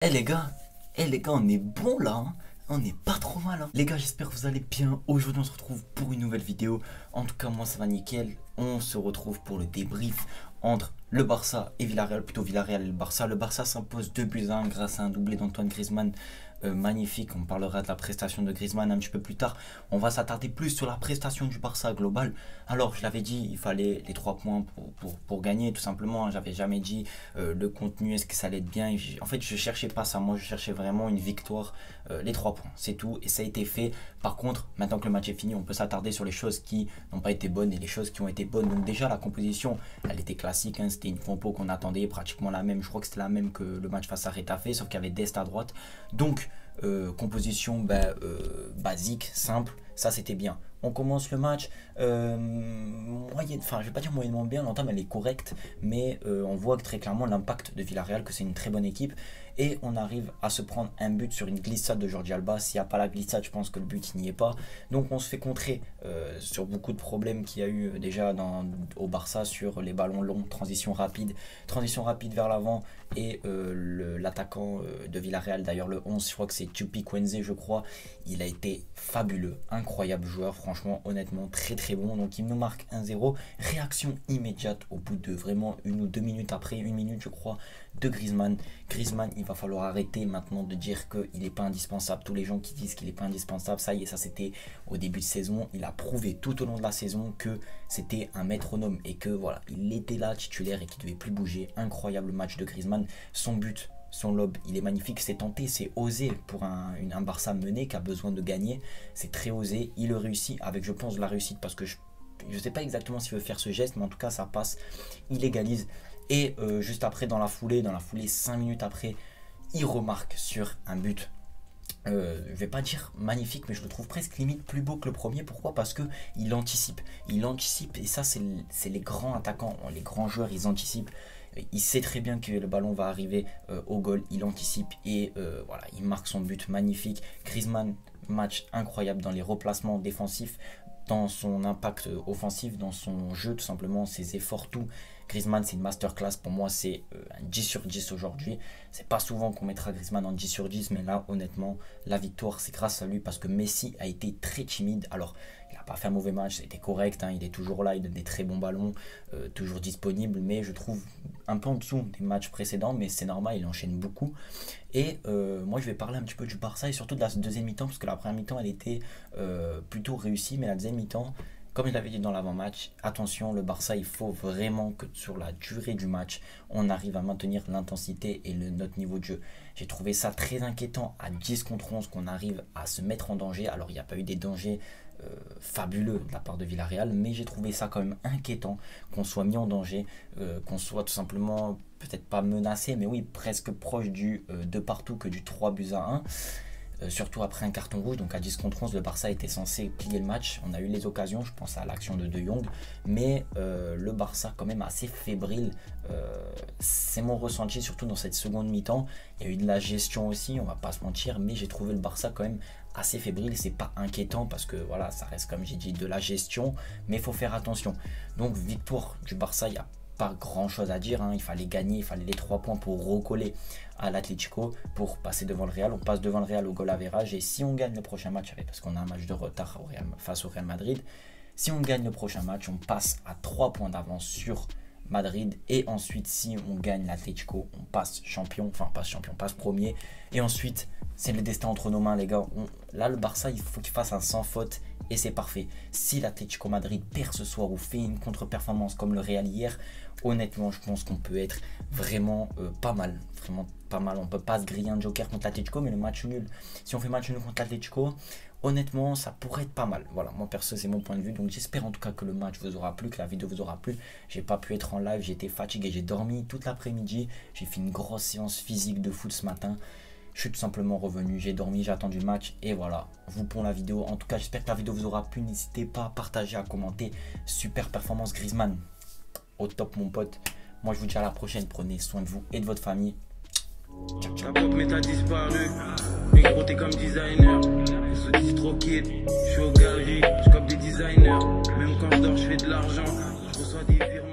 Eh les gars, on est bon là, hein. On est pas trop mal, hein. Les gars, j'espère que vous allez bien. Aujourd'hui, on se retrouve pour une nouvelle vidéo. En tout cas, moi, ça va nickel. On se retrouve pour le débrief entre le Barça et Villarreal, plutôt Villarreal et le Barça. Le Barça s'impose 2-1 grâce à un doublé d'Antoine Griezmann. Magnifique, on parlera de la prestation de Griezmann un petit peu plus tard. On va s'attarder plus sur la prestation du Barça global. Alors, je l'avais dit, il fallait les 3 points pour gagner, tout simplement. J'avais jamais dit le contenu, est-ce que ça allait être bien. En fait, je cherchais pas ça. Moi, je cherchais vraiment une victoire, les 3 points. C'est tout, et ça a été fait. Par contre, maintenant que le match est fini, on peut s'attarder sur les choses qui n'ont pas été bonnes et les choses qui ont été bonnes. Donc déjà, la composition, elle était classique, hein. C'était une compo qu'on attendait, pratiquement la même. Je crois que c'était la même que le match face à Retafe, sauf qu'il y avait Dest à droite. Donc, composition basique, simple, ça c'était bien. On commence le match, enfin je vais pas dire moyennement bien, l'entame elle est correcte, mais on voit très clairement l'impact de Villarreal, que c'est une très bonne équipe. Et on arrive à se prendre un but sur une glissade de Jordi Alba. S'il n'y a pas la glissade, je pense que le but n'y est pas. Donc on se fait contrer sur beaucoup de problèmes qu'il y a eu déjà au Barça sur les ballons longs, transition rapide vers l'avant. Et l'attaquant de Villarreal, d'ailleurs le 11, je crois que c'est Tupi Quenze, je crois, il a été fabuleux, incroyable joueur, franchement, honnêtement, très très bon. Donc il nous marque 1-0, réaction immédiate au bout de vraiment 1 ou 2 minutes après, 1 minute je crois, de Griezmann. Griezmann, il va falloir arrêter maintenant de dire qu'il n'est pas indispensable. Tous les gens qui disent qu'il n'est pas indispensable, ça y est, ça c'était au début de saison. Il a prouvé tout au long de la saison que c'était un métronome et que voilà, il était là titulaire et qu'il ne devait plus bouger. Incroyable match de Griezmann, son but, son lob, il est magnifique, c'est tenté, c'est osé pour un Barça mené qui a besoin de gagner. C'est très osé, il le réussit avec, je pense, la réussite, parce que je ne sais pas exactement s'il veut faire ce geste, mais en tout cas ça passe, il égalise. Et juste après, dans la foulée 5 minutes après, il remarque sur un but, je vais pas dire magnifique, mais je le trouve presque limite plus beau que le premier. Pourquoi? Parce que il anticipe, et ça c'est les grands attaquants, les grands joueurs, ils anticipent. Il sait très bien que le ballon va arriver au goal, il anticipe et voilà, il marque son but magnifique. Griezmann, match incroyable dans les replacements défensifs, dans son impact offensif, dans son jeu, tout simplement, ses efforts, tout. Griezmann, c'est une masterclass. Pour moi, c'est un 10 sur 10 aujourd'hui. C'est pas souvent qu'on mettra Griezmann en 10 sur 10, mais là, honnêtement, la victoire, c'est grâce à lui, parce que Messi a été très timide. Alors, il n'a pas fait un mauvais match, c'était correct, hein, il est toujours là, il donne des très bons ballons, toujours disponible, mais je trouve un peu en dessous des matchs précédents, mais c'est normal, il enchaîne beaucoup. Et moi, je vais parler un petit peu du Barça et surtout de la deuxième mi-temps, parce que la première mi-temps, elle était plutôt réussie, mais la deuxième mi-temps, comme je l'avais dit dans l'avant-match, attention, le Barça, il faut vraiment que sur la durée du match, on arrive à maintenir l'intensité et notre niveau de jeu. J'ai trouvé ça très inquiétant à 10 contre 11 qu'on arrive à se mettre en danger. Alors, il n'y a pas eu des dangers fabuleux de la part de Villarreal, mais j'ai trouvé ça quand même inquiétant qu'on soit mis en danger, qu'on soit tout simplement, peut-être pas menacé, mais oui, presque proche du de partout que du 3-1. Surtout après un carton rouge, donc à 10 contre 11, le Barça était censé plier le match. On a eu les occasions, je pense à l'action de De Jong, mais le Barça quand même assez fébrile. C'est mon ressenti, surtout dans cette seconde mi-temps. Il y a eu de la gestion aussi, on va pas se mentir, mais j'ai trouvé le Barça quand même assez fébrile. C'est pas inquiétant parce que voilà, ça reste, comme j'ai dit, de la gestion, mais il faut faire attention. Donc victoire du Barça, il y a pas grand chose à dire, hein. Il fallait gagner, il fallait les 3 points pour recoller à l'Atlético, pour passer devant le Real. On passe devant le Real au goal average, et si on gagne le prochain match, parce qu'on a un match de retard face au Real Madrid, si on gagne le prochain match, on passe à 3 points d'avance sur Madrid, et ensuite si on gagne l'Atlético, on passe champion, enfin passe champion, passe premier, et ensuite c'est le destin entre nos mains, les gars. Là, le Barça, il faut qu'il fasse un sans faute, et c'est parfait. Si l'Atlético Madrid perd ce soir ou fait une contre-performance comme le Real hier, honnêtement, je pense qu'on peut être vraiment pas mal. Vraiment pas mal. On peut pas se griller un joker contre l'Atlético, mais le match nul, si on fait match nul contre l'Atlético, honnêtement, ça pourrait être pas mal. Voilà, moi perso, c'est mon point de vue. Donc j'espère en tout cas que le match vous aura plu, que la vidéo vous aura plu. J'ai pas pu être en live, j'étais fatigué, j'ai dormi toute l'après-midi. J'ai fait une grosse séance physique de foot ce matin. Je suis tout simplement revenu, j'ai dormi, j'ai attendu le match, et voilà, vous pour la vidéo. En tout cas, j'espère que la vidéo vous aura plu. N'hésitez pas à partager, à commenter. Super performance Griezmann, au top mon pote. Moi je vous dis à la prochaine, prenez soin de vous et de votre famille. Ciao, ciao. Ta pop mais t'as disparu, mais gros t'es comme designer. Je se dis trop kid, je suis au galerie, je cope des designers. Même quand je dors je fais de l'argent, je reçois des virements.